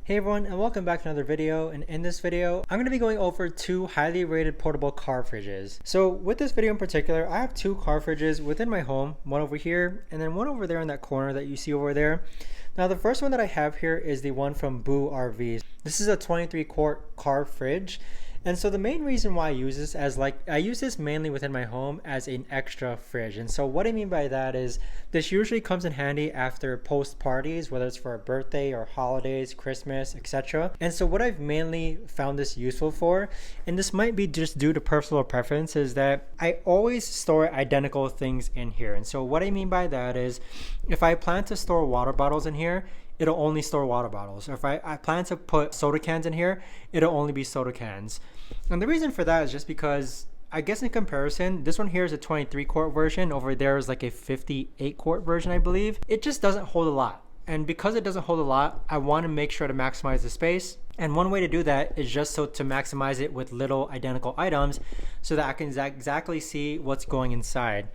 Hey everyone, and welcome back to another video. And in this video, I'm going to be going over two highly rated portable car fridges. So with this video in particular, I have two car fridges within my home, one over here and then one over there in that corner that you see over there. Now the first one that I have here is the one from Boo RVs. This is a 23 quart car fridge. And so the main reason why I use this I use this mainly within my home as an extra fridge. And so what I mean by that is this usually comes in handy after post parties, whether it's for a birthday or holidays, Christmas, etc. And so what I've mainly found this useful for, and this might be just due to personal preference, is that I always store identical things in here. And so what I mean by that is if I plan to store water bottles in here, it'll only store water bottles. Or if I plan to put soda cans in here, it'll only be soda cans. And the reason for that is just because, I guess in comparison, this one here is a 23 quart version. Over there is like a 58 quart version, I believe. It just doesn't hold a lot. And because it doesn't hold a lot, I want to make sure to maximize the space. And one way to do that is just to maximize it with little identical items so that I can exactly see what's going inside.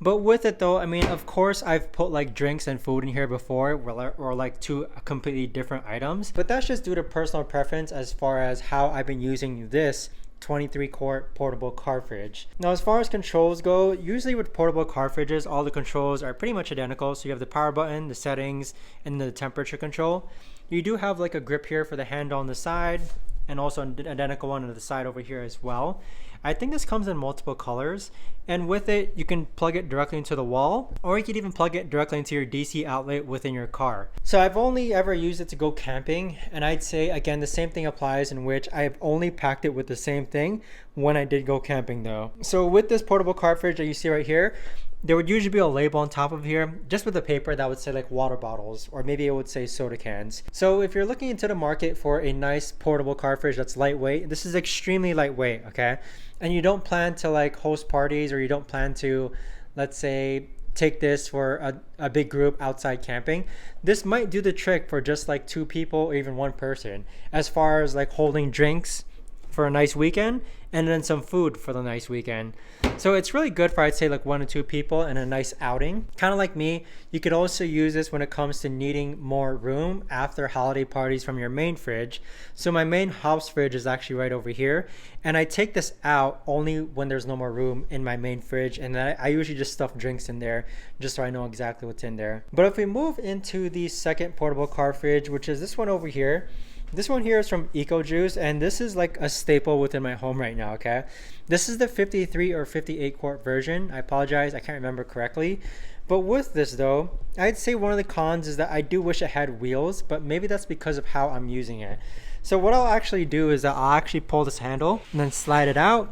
But with it though, I mean, of course, I've put like drinks and food in here before, or like two completely different items. But that's just due to personal preference as far as how I've been using this 23 quart portable car fridge. Now, as far as controls go, usually with portable car fridges, all the controls are pretty much identical. So you have the power button, the settings, and the temperature control. You do have like a grip here for the handle on the side, and also an identical one on the side over here as well. I think this comes in multiple colors, and with it you can plug it directly into the wall, or you can even plug it directly into your DC outlet within your car. So I've only ever used it to go camping, and I'd say again the same thing applies, in which I've only packed it with the same thing when I did go camping though. So with this portable car fridge that you see right here, there would usually be a label on top of here just with the paper that would say like water bottles, or maybe it would say soda cans. So if you're looking into the market for a nice portable car fridge that's lightweight, this is extremely lightweight, okay? And you don't plan to like host parties, or you don't plan to, let's say, take this for a big group outside camping, this might do the trick for just like two people or even one person, as far as like holding drinks for a nice weekend and then some food for the nice weekend. So it's really good for, I'd say, like 1 or 2 people and a nice outing. Kind of like me, you could also use this when it comes to needing more room after holiday parties from your main fridge. So my main house fridge is actually right over here, and I take this out only when there's no more room in my main fridge, and then I usually just stuff drinks in there just so I know exactly what's in there. But if we move into the second portable car fridge, which is this one over here, this one here is from EcoJuice, and this is like a staple within my home right now, okay? This is the 53 or 58 quart version. I apologize, I can't remember correctly. But with this though, I'd say one of the cons is that I do wish it had wheels, but maybe that's because of how I'm using it. So what I'll actually do is that I'll actually pull this handle and then slide it out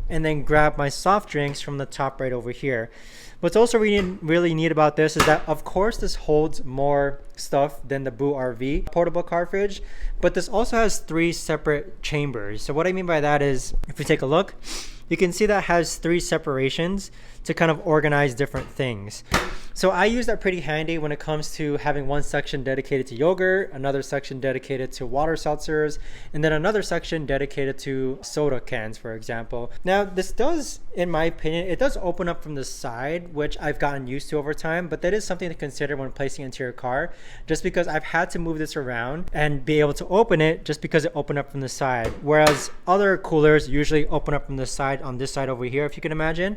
and then grab my soft drinks from the top right over here. What's also really neat about this is that, of course, this holds more stuff than the Boo RV portable car fridge, but this also has 3 separate chambers. So what I mean by that is, if we take a look, you can see that it has 3 separations to kind of organize different things. So I use that pretty handy when it comes to having one section dedicated to yogurt, another section dedicated to water seltzers, and then another section dedicated to soda cans, for example. Now this does, in my opinion, it does open up from the side, which I've gotten used to over time, but that is something to consider when placing it into your car, just because I've had to move this around and be able to open it just because it opened up from the side. Whereas other coolers usually open up from the side on this side over here, if you can imagine.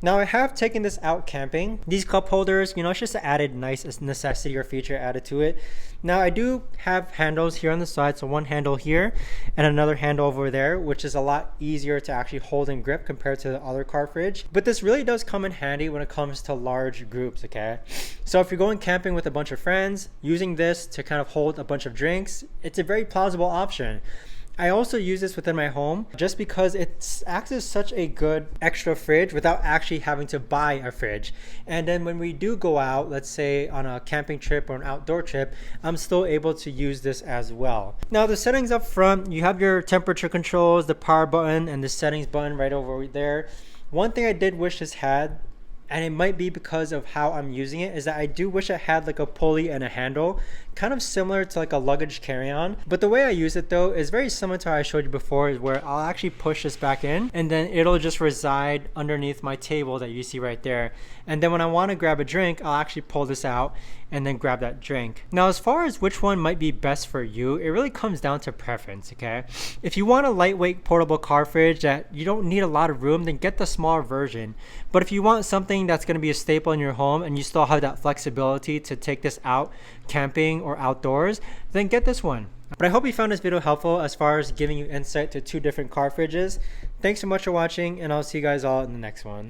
Now I have taken this out camping. These cup holders, you know, it's just an added nice necessity or feature added to it. Now I do have handles here on the side, so one handle here and another handle over there, which is a lot easier to actually hold and grip compared to the other car fridge. But this really does come in handy when it comes to large groups, okay? So if you're going camping with a bunch of friends, using this to kind of hold a bunch of drinks, it's a very plausible option. I also use this within my home just because it acts as such a good extra fridge without actually having to buy a fridge. And then when we do go out, let's say on a camping trip or an outdoor trip, I'm still able to use this as well. Now the settings up front, you have your temperature controls, the power button, and the settings button right over there. One thing I did wish this had, and it might be because of how I'm using it, is that I do wish it had like a pulley and a handle, kind of similar to like a luggage carry-on. But the way I use it though is very similar to how I showed you before, is where I'll actually push this back in and then it'll just reside underneath my table that you see right there. And then when I want to grab a drink, I'll actually pull this out and then grab that drink. Now, as far as which one might be best for you, it really comes down to preference, okay? If you want a lightweight portable car fridge that you don't need a lot of room, then get the smaller version. But if you want something that's going to be a staple in your home and you still have that flexibility to take this out camping or outdoors, then get this one. But I hope you found this video helpful as far as giving you insight to two different car fridges. Thanks so much for watching, and I'll see you guys all in the next one.